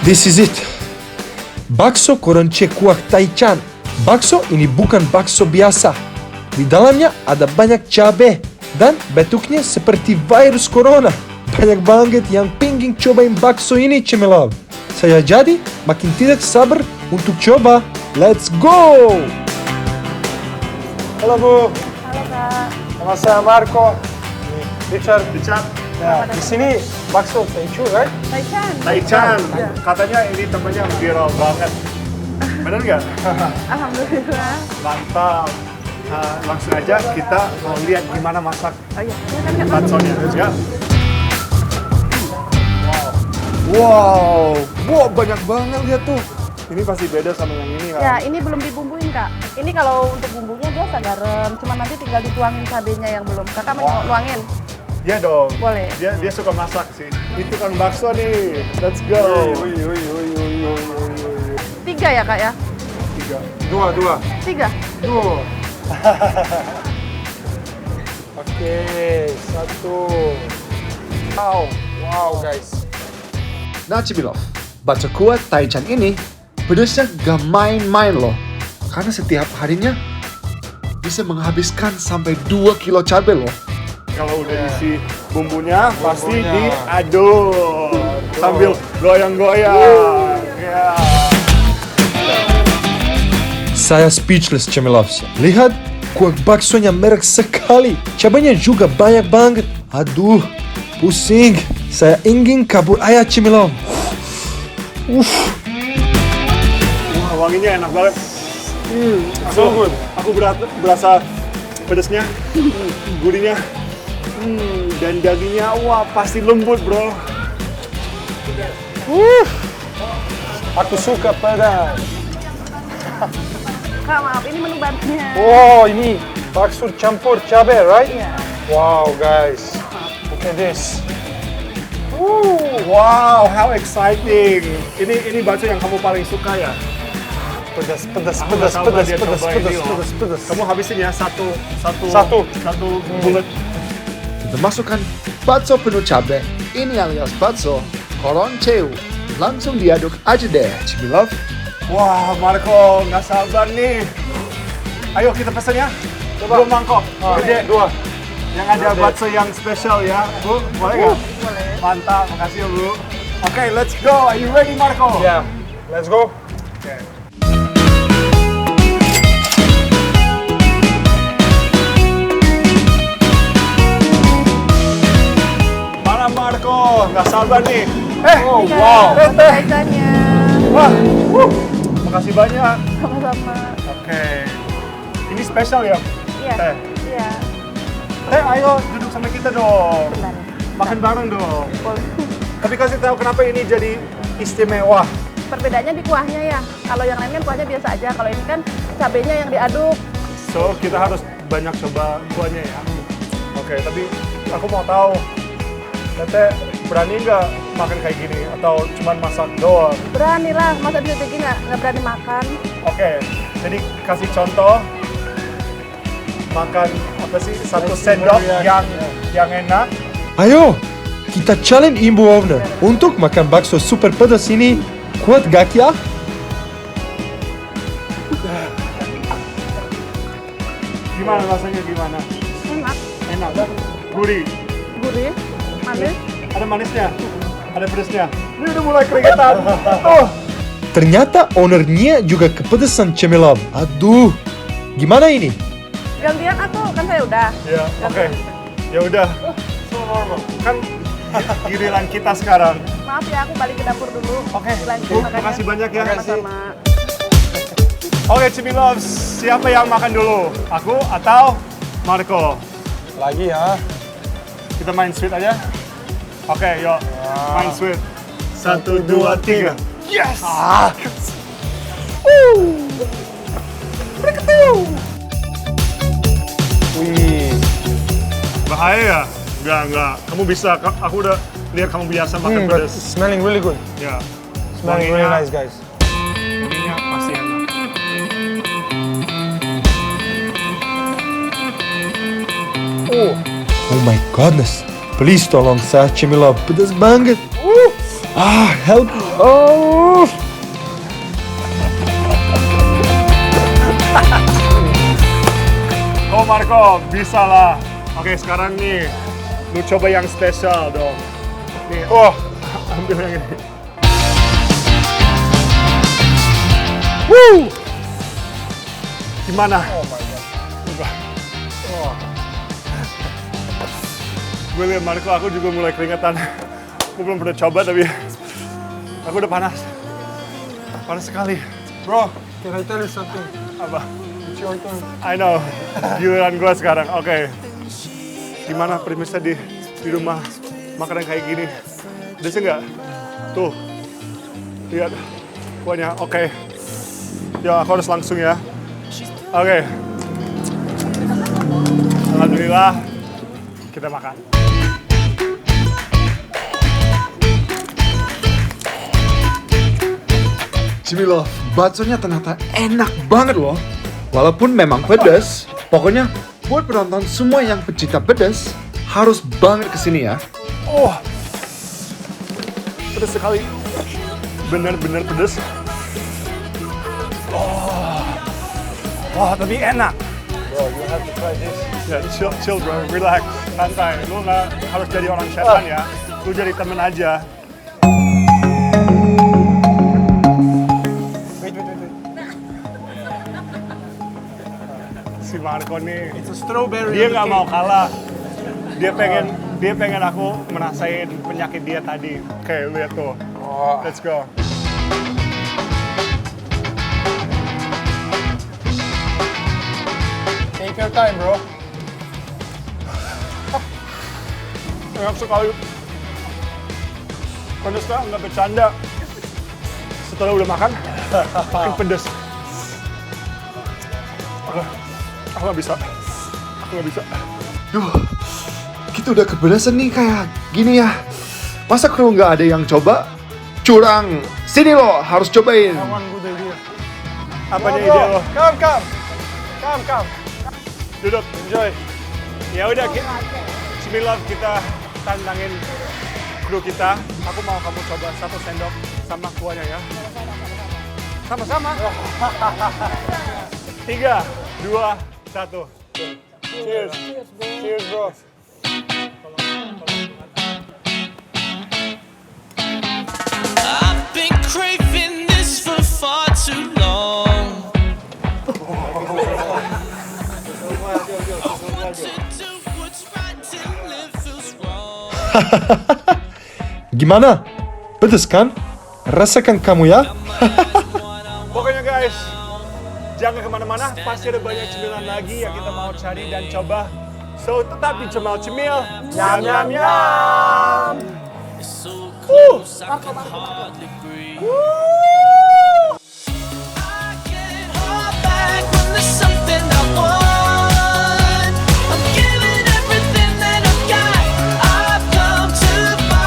This is it. Bakso koronce kuah taichan. Bakso ini bukan bakso biasa. Di dalamnya ada banyak cabai dan bentuknya seperti virus corona. Banyak banget yang pingin cobain bakso ini, Cemilov. Saya jadi makin tidak sabar untuk coba. Let's go! Halo Bu. Halo Kak. Nama saya Marco. Richard. Ya, Di sini bakso taichan, right? Taichan, Ya. katanya ini temennya viral banget. Bener nggak? Alhamdulillah. Mantap. Langsung aja kita mau lihat gimana masak Oh iya, silakan Kak. baksonya. Ya. Wow, banyak banget lihat tuh. Ini pasti beda sama yang ini kan? Ya, ini belum dibumbuin Kak. Ini kalau untuk bumbunya biasa garam, cuma nanti tinggal dituangin cabenya yang belum. Kakak mau nuangin? Iya dong. Boleh. Dia suka masak sih. Itu kan bakso nih. Let's go. 3 ya Kak ya? 2. 3. Oke, 1. Wow guys. Nah Cemilov, bakso kuah taichan ini pedasnya gak main-main loh. Karena setiap harinya bisa menghabiskan sampai 2 kilo cabai loh. Kalau udah isi bumbunya pasti diaduk sambil goyang-goyang. Ya. Saya speechless, Cemilov. Lihat, kuah baksonya merah sekali. Cabainya juga banyak banget. Aduh, pusing. Saya ingin kabur ayah, Cemilov. Wah, wanginya enak banget. Aku berasa pedasnya, gurihnya, dan dagingnya, wah pasti lembut bro. Aku suka pedas. Kak maaf, ini menu barunya. Oh, ini bakso campur cabai, right? Iya. Wow, guys. Look at this. Wow, how exciting. Ini bakso yang kamu paling suka ya? Pedas. Aku nggak sabar dia coba ini loh. Kamu habisin ya satu bulat. Kita masukkan bakso penuh cabai. Ini alias bakso koronceu. Langsung diaduk aja deh, Cemilov. Wah, Marco, nggak sabar nih. Ayo kita pesen ya. Coba. 2 mangkok. Gede. 2. Yang ada bakso yang spesial ya, Bu. Boleh nggak? Boleh. Mantap, makasih ya, Bu. Oke, let's go. Are you ready, Marco? Yeah, let's go. Oke. Mana Marco? Nggak sabar nih. Oh, Ini, Kak, wow. untuk taichannya. Wah, makasih banyak. Sama-sama. Oke. Ini spesial ya? Iya. Teh. Iya. Teh, ayo duduk sama kita dong. Bentar. Makan bareng dong. Boleh. Tapi kasih tahu kenapa ini jadi istimewa. Perbedaannya di kuahnya ya. Kalau yang lain kan kuahnya biasa aja. Kalau ini kan cabenya yang diaduk. So, kita harus banyak coba kuahnya ya. Oke, tapi aku mau tahu, Teteh berani nggak makan kayak gini? Atau cuma masak doang? Berani lah. Masa bisa jadi nggak berani makan? Oke, jadi kasih contoh makan apa sih satu sendok yang enak. Ayo, kita challenge Ibu Owner untuk makan bakso super pedas ini. Kuat gak ya? Gimana rasanya gimana? Enak. Enak kan? Gurih. Gurih. Manis. Ada manisnya, ada pedasnya. Ini udah mulai keringetan. Ternyata ownernya juga kepedesan, Cemilov. Aduh, gimana ini? Gantian aku, kan saya udah. Ya, oke. Ya udah. Kan giliran kita sekarang. Maaf ya, aku balik ke dapur dulu. Oke, Dilanjut Bu, makannya. makasih banyak ya. Sama-sama. Oke, Cemilovs, siapa yang makan dulu? Aku atau Marco? Lagi ya. Kita main sweet aja? Oke, yuk. Main sweet. 1, 2, 3. Yes! Wih, Bahaya ya? Enggak. Kamu bisa, aku udah lihat kamu biasa makan but pedas. smelling really good. Ya. Smelling really nice, guys. Wanginya pasti enak. Oh my goodness. Please tolong saya, Cemilov. Pedas banget. Help. Oh. Oh Marco, bisa lah. Oke, sekarang nih, lu coba yang spesial dong. Nih, ambil yang ini. Woo! Gimana? Oh my god. Gue liat Marco, aku juga mulai keringetan. Aku belum pernah coba tapi aku udah panas. Panas sekali. Bro, can I tell you something? Apa? It's your turn. I know. Giliran gue sekarang. Oke. Gimana premisnya di rumah makanan kayak gini? Udah sih nggak? Tuh. Lihat. Kuahnya. Oke. Ya, aku harus langsung ya. Oke. Alhamdulillah. Kita makan. Jimmy Love, baksonya ternyata enak banget loh. Walaupun memang pedas, pokoknya buat penonton semua yang pecinta pedas harus banget kesini ya. Oh, pedas sekali. Bener-bener pedas. Oh, tapi enak. Bro, you have to try this. Ya, chill bro, relax, santai. Lu nggak harus jadi orang setan ya. Lu jadi temen aja. Wait. Si Marco nih, It's a strawberry. dia nggak mau kalah. Dia pengen aku merasain penyakit dia tadi. Oke, lihat tuh. Let's go. Take your time, bro. Enak sekali. Pedasnya nggak bercanda. Setelah udah makan, makin pedas. Aku nggak bisa. Duh, kita udah kepedesan nih kayak gini ya. Masa kalau nggak ada yang coba, curang. Sini lo, harus cobain. One good idea. Apanya Bro, ide lo? Come. Duduk. Enjoy. Ya udah, Bismillah kita tantangin kru kita. Aku mau kamu coba 1 sendok sama kuahnya ya. Sama-sama. 3, 2, 1. Cheers. Cheers, bro. I've been craving this for far too long. Want to do what's right till it feels wrong. Gimana? Pedes kan? Rasakan kamu ya. Pokoknya guys, jangan kemana-mana. Pasti ada banyak cemilan lagi yang kita mau cari dan coba. So, tetap di Cemal Cemil. Yum. It's so close, I can hardly breathe.